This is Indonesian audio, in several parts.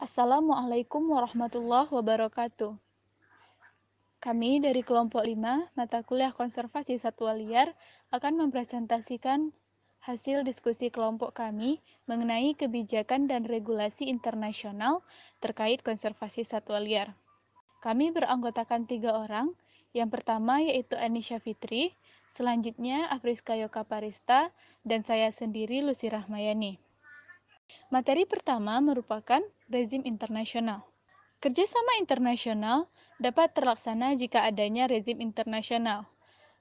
Assalamualaikum warahmatullahi wabarakatuh. Kami dari kelompok 5, mata kuliah konservasi satwa liar, akan mempresentasikan hasil diskusi kelompok kami mengenai kebijakan dan regulasi internasional terkait konservasi satwa liar. Kami beranggotakan 3 orang. Yang pertama yaitu Anisha Fitri, selanjutnya Afriska Yoka Parista, dan saya sendiri Lucy Rahmayani. Materi pertama merupakan rezim internasional. Kerjasama internasional dapat terlaksana jika adanya rezim internasional.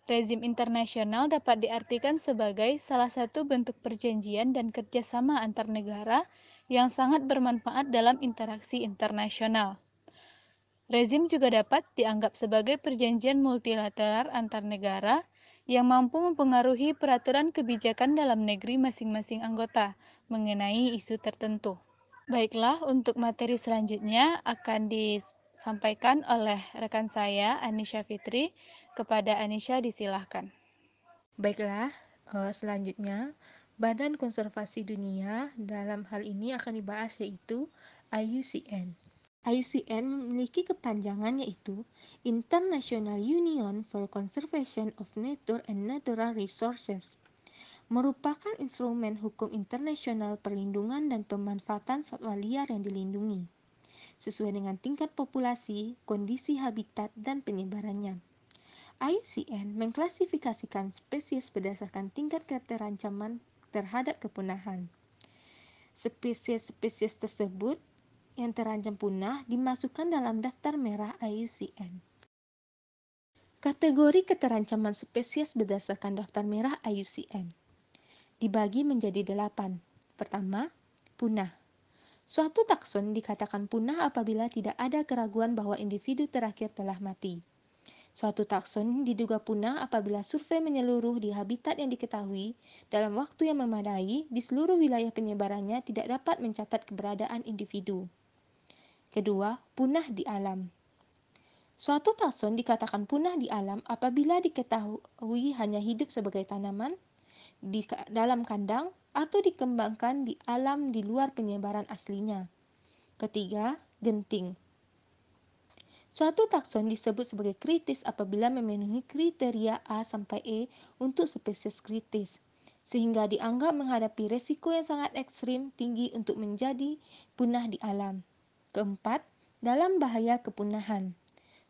Rezim internasional dapat diartikan sebagai salah satu bentuk perjanjian dan kerjasama antar negara yang sangat bermanfaat dalam interaksi internasional. Rezim juga dapat dianggap sebagai perjanjian multilateral antar negara yang mampu mempengaruhi peraturan kebijakan dalam negeri masing-masing anggota mengenai isu tertentu. Baiklah, untuk materi selanjutnya akan disampaikan oleh rekan saya, Anisha Fitri. Kepada Anisha disilahkan. Baiklah, selanjutnya Badan Konservasi Dunia dalam hal ini akan dibahas yaitu IUCN. IUCN memiliki kepanjangan yaitu International Union for Conservation of Nature and Natural Resources. Merupakan instrumen hukum internasional perlindungan dan pemanfaatan satwa liar yang dilindungi, sesuai dengan tingkat populasi, kondisi habitat, dan penyebarannya. IUCN mengklasifikasikan spesies berdasarkan tingkat keterancaman terhadap kepunahan. Spesies-spesies tersebut yang terancam punah dimasukkan dalam daftar merah IUCN. Kategori keterancaman spesies berdasarkan daftar merah IUCN dibagi menjadi 8. Pertama, punah. Suatu takson dikatakan punah apabila tidak ada keraguan bahwa individu terakhir telah mati. Suatu takson diduga punah apabila survei menyeluruh di habitat yang diketahui dalam waktu yang memadai di seluruh wilayah penyebarannya tidak dapat mencatat keberadaan individu. Kedua, punah di alam. Suatu takson dikatakan punah di alam apabila diketahui hanya hidup sebagai tanaman di dalam kandang atau dikembangkan di alam di luar penyebaran aslinya. Ketiga, genting. Suatu takson disebut sebagai kritis apabila memenuhi kriteria A sampai E untuk spesies kritis, sehingga dianggap menghadapi resiko yang sangat ekstrim tinggi untuk menjadi punah di alam. Keempat, dalam bahaya kepunahan.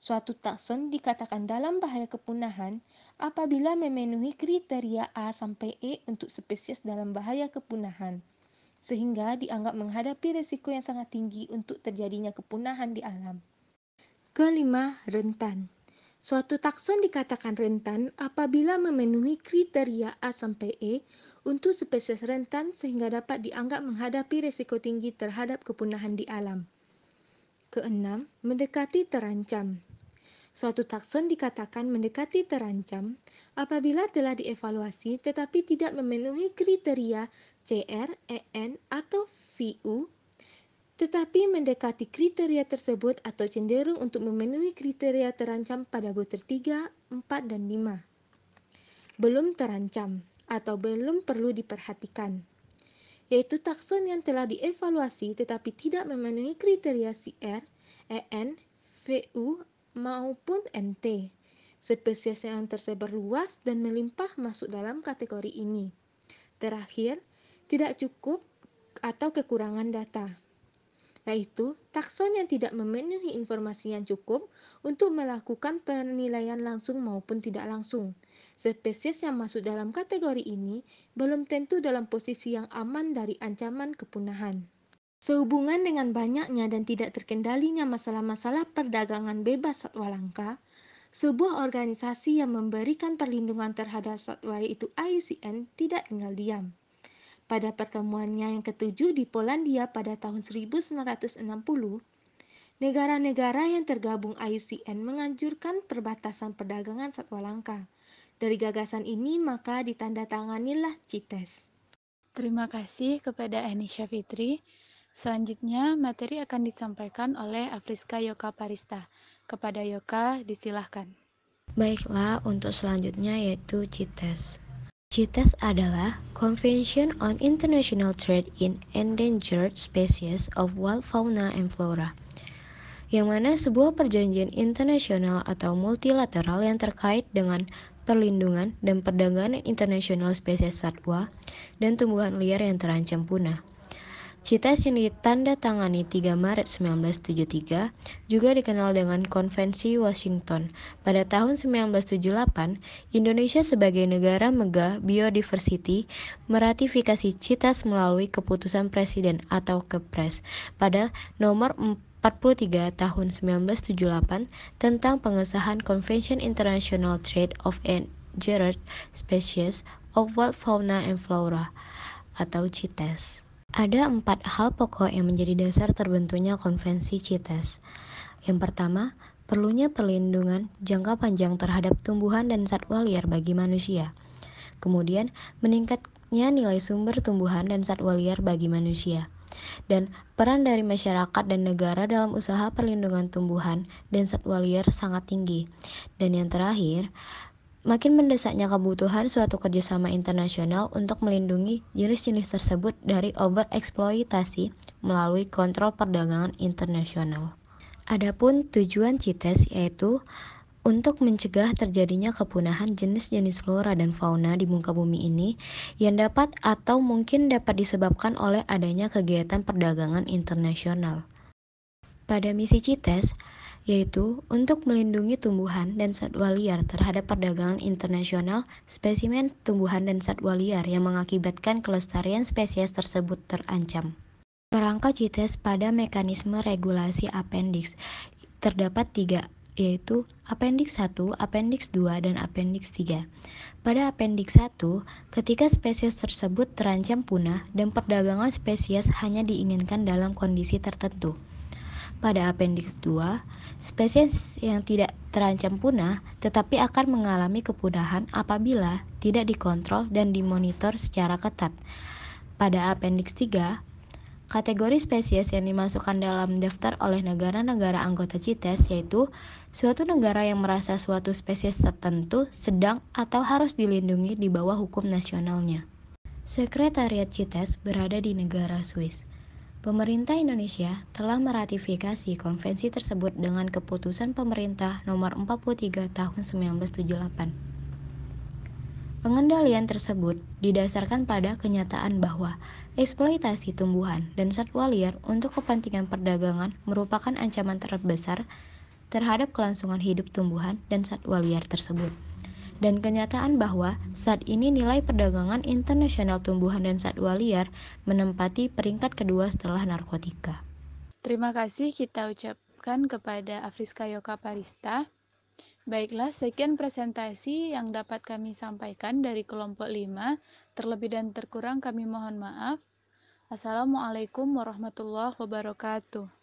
Suatu takson dikatakan dalam bahaya kepunahan apabila memenuhi kriteria A sampai E untuk spesies dalam bahaya kepunahan, sehingga dianggap menghadapi resiko yang sangat tinggi untuk terjadinya kepunahan di alam. Kelima, rentan. Suatu takson dikatakan rentan apabila memenuhi kriteria A sampai E untuk spesies rentan sehingga dapat dianggap menghadapi risiko tinggi terhadap kepunahan di alam. Keenam, mendekati terancam. Suatu takson dikatakan mendekati terancam apabila telah dievaluasi tetapi tidak memenuhi kriteria CR, EN, atau VU, tetapi mendekati kriteria tersebut atau cenderung untuk memenuhi kriteria terancam pada butir 3, 4, dan 5. Belum terancam atau belum perlu diperhatikan, yaitu takson yang telah dievaluasi tetapi tidak memenuhi kriteria CR, EN, VU, maupun NT. Spesies yang tersebar luas dan melimpah masuk dalam kategori ini. Terakhir, tidak cukup atau kekurangan data, yaitu takson yang tidak memenuhi informasi yang cukup untuk melakukan penilaian langsung maupun tidak langsung. Spesies yang masuk dalam kategori ini belum tentu dalam posisi yang aman dari ancaman kepunahan. Sehubungan dengan banyaknya dan tidak terkendalinya masalah-masalah perdagangan bebas satwa langka, sebuah organisasi yang memberikan perlindungan terhadap satwa yaitu IUCN tidak tinggal diam. Pada pertemuannya yang ketujuh di Polandia pada tahun 1960, negara-negara yang tergabung IUCN menganjurkan perbatasan perdagangan satwa langka. Dari gagasan ini maka ditandatanganilah CITES. Terima kasih kepada Anisha Fitri. Selanjutnya, materi akan disampaikan oleh Afriska Yoka Parista. Kepada Yoka, disilahkan. Baiklah, untuk selanjutnya yaitu CITES. CITES adalah Convention on International Trade in Endangered Species of Wild Fauna and Flora, yang mana sebuah perjanjian internasional atau multilateral yang terkait dengan perlindungan dan perdagangan internasional spesies satwa dan tumbuhan liar yang terancam punah. CITES yang ditandatangani 3 Maret 1973 juga dikenal dengan Konvensi Washington. Pada tahun 1978, Indonesia sebagai negara megah biodiversity meratifikasi CITES melalui keputusan Presiden atau Kepres pada nomor 43 tahun 1978 tentang pengesahan Convention International Trade of Endangered Species of Wild Fauna and Flora atau CITES. Ada 4 hal pokok yang menjadi dasar terbentuknya konvensi CITES. Yang pertama, perlunya perlindungan jangka panjang terhadap tumbuhan dan satwa liar bagi manusia. Kemudian, meningkatnya nilai sumber tumbuhan dan satwa liar bagi manusia. Dan peran dari masyarakat dan negara dalam usaha perlindungan tumbuhan dan satwa liar sangat tinggi. Dan yang terakhir, makin mendesaknya kebutuhan suatu kerjasama internasional untuk melindungi jenis-jenis tersebut dari overeksploitasi melalui kontrol perdagangan internasional. Adapun tujuan CITES yaitu untuk mencegah terjadinya kepunahan jenis-jenis flora dan fauna di muka bumi ini yang dapat atau mungkin dapat disebabkan oleh adanya kegiatan perdagangan internasional. Pada misi CITES, yaitu untuk melindungi tumbuhan dan satwa liar terhadap perdagangan internasional spesimen tumbuhan dan satwa liar yang mengakibatkan kelestarian spesies tersebut terancam. Kerangka CITES pada mekanisme regulasi appendix terdapat 3, yaitu Appendix 1, Appendix 2, dan Appendix 3. Pada Appendix 1, ketika spesies tersebut terancam punah dan perdagangan spesies hanya diinginkan dalam kondisi tertentu. Pada Appendix 2, spesies yang tidak terancam punah tetapi akan mengalami kepunahan apabila tidak dikontrol dan dimonitor secara ketat. Pada Appendix 3, kategori spesies yang dimasukkan dalam daftar oleh negara-negara anggota CITES yaitu suatu negara yang merasa suatu spesies tertentu sedang atau harus dilindungi di bawah hukum nasionalnya. Sekretariat CITES berada di negara Swiss. Pemerintah Indonesia telah meratifikasi konvensi tersebut dengan keputusan pemerintah nomor 43 tahun 1978. Pengendalian tersebut didasarkan pada kenyataan bahwa eksploitasi tumbuhan dan satwa liar untuk kepentingan perdagangan merupakan ancaman terbesar terhadap kelangsungan hidup tumbuhan dan satwa liar tersebut. Dan kenyataan bahwa saat ini nilai perdagangan internasional tumbuhan dan satwa liar menempati peringkat kedua setelah narkotika. Terima kasih kita ucapkan kepada Afriska Yoka Parista. Baiklah, sekian presentasi yang dapat kami sampaikan dari kelompok 5. Terlebih dan terkurang kami mohon maaf. Assalamualaikum warahmatullahi wabarakatuh.